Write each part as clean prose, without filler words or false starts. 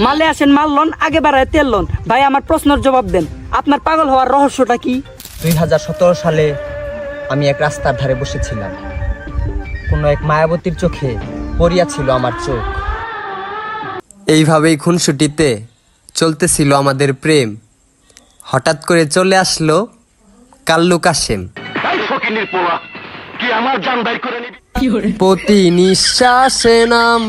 মালে আসেন মারলন, আগে বাড়ায় তেললন। ভাই আমার প্রশ্নের জবাব দেন, আপনার পাগল হওয়ার রহস্যটা কি? 2017 সালে আমি এক রাস্তার ধারে বসেছিলাম। কোনো এক মায়াবতীর চোখে পড়িয়াছিল আমার চোখ। এইভাবেই খুনসুটিতে চলতেছিল আমাদের প্রেম। হঠাৎ করে চলে আসলো কাল্লু কাশেম। প্রতি নিঃশ্বাসে নাম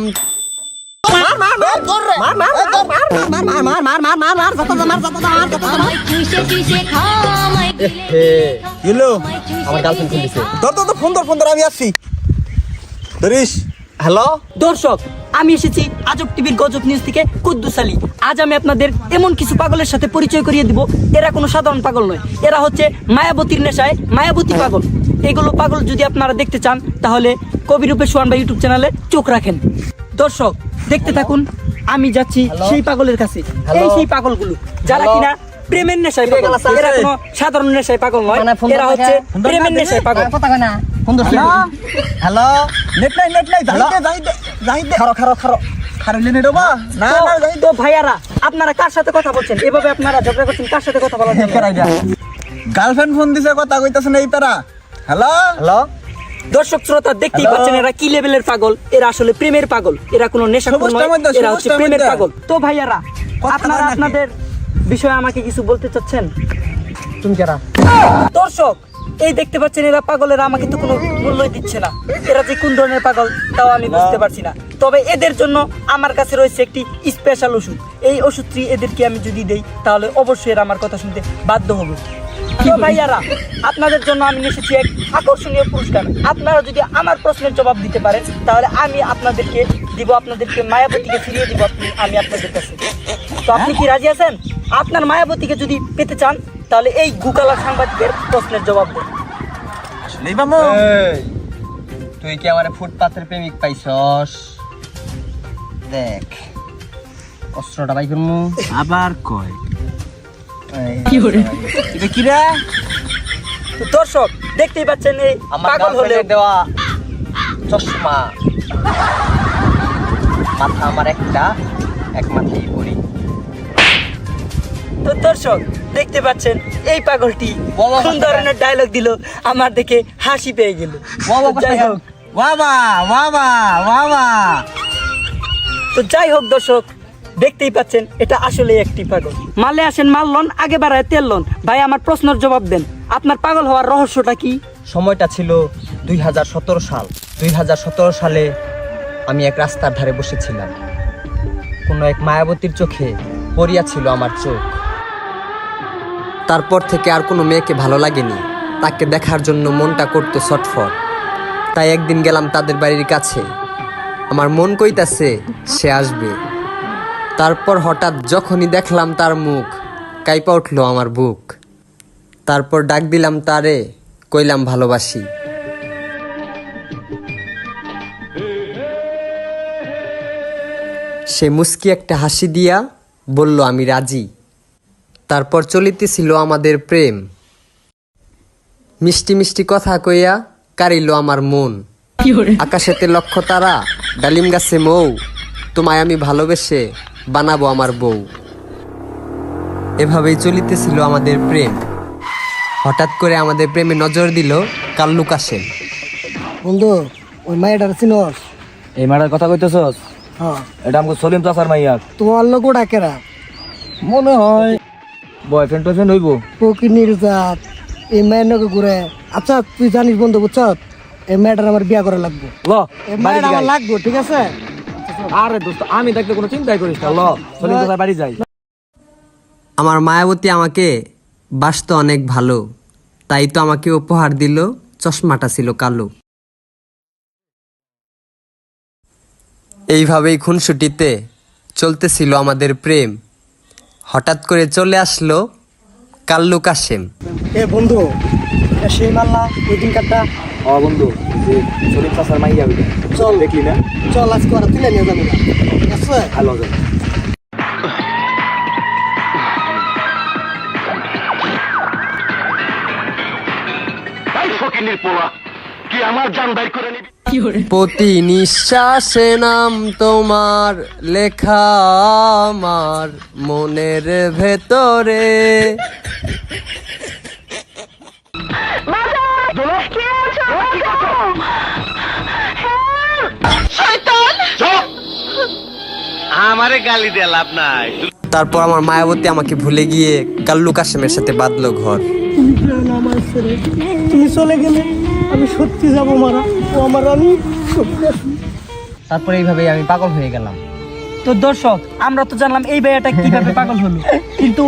আমার গার্লফ্রেন্ড ফোন দিছে। ফোন ধর আমি আসছি। ধরিস। হ্যালো দর্শক, আমি এসেছি আজব টিভির গজব নিউজ থেকে কুদ্দুস আলী। আজ আমি আপনাদের এমন কিছু পাগলের সাথে পরিচয় করিয়ে দিব। এরা কোনো সাধারণ পাগল নয়, এরা হচ্ছে মায়াবতীর নেশায় মায়াবতী পাগল। এগুলো পাগল যদি আপনারা দেখতে চান তাহলে কবিরূপে সোহান ভাই ইউটিউব চ্যানেলে চোখ রাখেন। দর্শক দেখতে থাকুন, আমি যাচ্ছি সেই পাগলের কাছে। এই সেই পাগলগুলো যারা কিনা প্রেমের নেশায় পাগল। এরা কোনো সাধারণ নেশায় পাগল নয়, এরা হচ্ছে প্রেমের নেশায় পাগল। হ্যালো নেট নাই যাইতে খারইলে নেট বা না যাইতে। তো ভাইয়ারা, আপনারা কার সাথে কথা বলছেন? এভাবে আপনারা ঝগড়া করছেন, কার সাথে কথা বলার জন্য? গার্লফ্রেন্ড ফোন দিছে, কথা কইতাছ না এই প্যারা। হ্যালো হ্যালো দর্শক শ্রোতা দেখতেই পাচ্ছেন এরা কি লেভেলের পাগল। এরা আসলে প্রেমের পাগল, এরা কোনো নেশাখোর নয়, এরা হচ্ছে প্রেমের পাগল। তো ভাইয়ারা, আপনারা আপনাদের বিষয়ে আমাকে কিছু বলতে চাচ্ছেন? তুমি কারা? দর্শক এই দেখতে পাচ্ছেন এরা পাগলেরা আমাকে তো কোনো মূল্যই দিচ্ছে না। এরা যে কোন ধরনের পাগল তাও আমি বুঝতে পারছি না। তবে এদের জন্য আমার কাছে রয়েছে একটি স্পেশাল ওষুধ। এই ওষুধটি এদেরকে আমি যদি দেই তাহলে অবশ্যই এরা আমার কথা শুনতে বাধ্য হবে। তো ভাইয়ারা, আপনাদের জন্য আমি এসেছি এক আকর্ষণীয় পুরস্কার। আপনারা যদি আমার প্রশ্নের জবাব দিতে পারেন তাহলে আমি আপনাদেরকে দিব, আপনাদেরকে মায়াবতীকে ফিরিয়ে দিব আমি আপনাদের কাছে। তো আপনি কি রাজি আছেন? আপনার মায়াবতীকে যদি পেতে চান তাহলে এই গুকালা সাংবাদিকের প্রশ্নের জবাব দেন। আসলেই মামু তুই কি আমার ফুটপাতের প্রেমিক পাইছস? দেখ অস্ত্রটা বাই করমু। আবার কয় কি করে এটা কি রে? তো দর্শক দেখতেই পাচ্ছেন এই আমার পাগল হলে গার্লফ্রেন্ডের দেওয়া চশমা। মাথা আমার একটা, এক মাথায় পড়ি। তো দর্শক দেখতে পাচ্ছেন এই পাগলটি বাবা, কোন ধরনের ডায়লগ দিল, আমার দেখে হাসি পেয়ে গেল। যাই হোক তো যাই হোক দর্শক দেখতেই পাচ্ছেন এটা আসলে একটি পাগল। মালে আসেন মারলন, আগে বাড়ায় তেললন। ভাই আমার প্রশ্নের জবাব দেন, আপনার পাগল হওয়ার রহস্যটা কি? সময়টা ছিল 2017 সাল। 2017 সালে আমি এক রাস্তার ধারে বসেছিলাম। কোনো এক মায়াবতীর চোখে পড়িয়াছিল আমার চোখ। তারপর থেকে আর কোনো মেয়েকে ভালো লাগেনি, তাকে দেখার জন্য মনটা করতো ছটফট। তাই একদিন গেলাম তাদের বাড়ির কাছে, আমার মন কইতাছে সে আসবে। তারপর হঠাৎ যখনই দেখলাম তার মুখ, কাইপা উঠলো আমার বুক। তারপর ডাক দিলাম তারে, কইলাম ভালোবাসি। সে মুস্কি একটা হাসি দিয়া বলল আমি রাজি। তারপর চলিতেছিল আমাদের প্রেম। মিষ্টি মিষ্টি কথা কইয়া কারিল আমার মন। আকাশেতে লক্ষ তারা, ডালিম গাছে মৌ, তোমায় আমি ভালোবেসে বানাবো আমার বউ। এভাবেই চলিতেছিল আমাদের প্রেম। হঠাৎ করে আমাদের প্রেমে নজর দিল কাল্লু কাশেম। বন্ধু ওই মাইয়াটার চিনস? এই মারার কথা কইতেছস? হ্যাঁ। এটা আমাকে সলিম চাচার মাইয়া তোমার লোক ওটা কেরা? মনে হয় বয়ফ্রেন্ড টয়ফ্রেন্ড হইব। ফকিনির জাত এই মায়ের নকে ঘুরে। আচ্ছা তুই জানিস বন্ধু, বুঝছ এই মেয়েটার আমার বিয়া করা লাগবে। ল এই মেয়েটা আমার লাগবে, ঠিক আছে? আরে দোস্ত আমি দেখতে কোনো চিন্তাই করিস না। ল সলিম চাচার বাড়ি যাই। আমার মায়াবতী আমাকে বাসতো অনেক ভালো, তাই তো আমাকে উপহার দিল চশমাটা ছিল কালো। এইভাবেই খুনসুটিতে চলতেছিল আমাদের প্রেম। হঠাৎ করে চলে আসলো কাল্লু কাশেম। এ বন্ধু এটা সেই মাল্লা ওই দিন কাটটা। ও বন্ধু, যে সলিম চাচার মাইয়া হইবে। চল দেখলি না? চল আজকে ওরা তুলে নিয়ে যাবে, ঠিক আছে? ভালো যাবে। প্রতি নিঃশ্বাসে নাম তোমার লেখা আমার মনের ভেতরে। আমারে গালি দিয়ে লাভ নাই। তারপর আমার মায়াবতী আমাকে ভুলে গিয়ে কাল্লু কাশেমের সাথে বাঁধলো ঘর। তুমি প্রাণ আমার ছেড়ে তুমি চলে গেলে আমি সত্যি যাবো মারা, ও আমার আমি সত্যি। তারপর এইভাবেই আমি পাগল হয়ে গেলাম। তো দর্শক, আমরা তো জানলাম এই ভাইয়াটা কিভাবে পাগল হলো, কিন্তু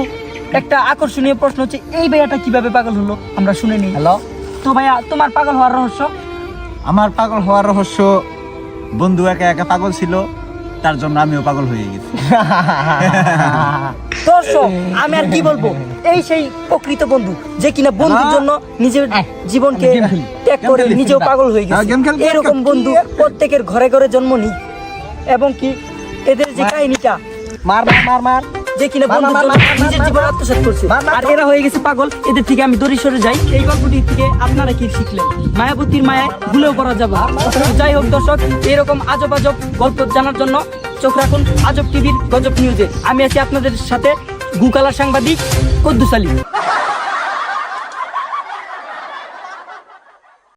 একটা আকর্ষণীয় প্রশ্ন হচ্ছে এই ভাইয়াটা কিভাবে পাগল হলো আমরা শুনে নিই। হ্যালো, তো ভাইয়া, তোমার পাগল হওয়ার রহস্য? আমার পাগল হওয়ার রহস্য, বন্ধু একা একা পাগল ছিল, তার জন্য আমিও পাগল হয়ে গেছি। দর্শক, আমি আর কি বলবো, এই সেই প্রকৃত বন্ধু যে কিনা বন্ধুর জন্য নিজের জীবনকে ত্যাগ করে নিজেও পাগল হয়ে গেছে। এরকম বন্ধু প্রত্যেকের ঘরে ঘরে জন্ম নিই, এবং কি এদের যে কাহিনীটা মার মার মার মার যে কিনা বন্ধুর জন্য নিজের জীবন আত্মসাৎ করছে, আর এরা হয়ে গেছে পাগল। এদের থেকে আমি দূরে সরে যাই। এই গল্পটি থেকে আপনারা কি শিখলেন? মায়াবতীর মায়ায় ভুলেও করা যাবে না। যাই হোক দর্শক, এরকম আজব আজব গল্প জানার জন্য চোখ রাখুন আজব টিভির গজব নিউজে। আমি আছি আপনাদের সাথে গুকালা সাংবাদিক কদ্দুস আলী।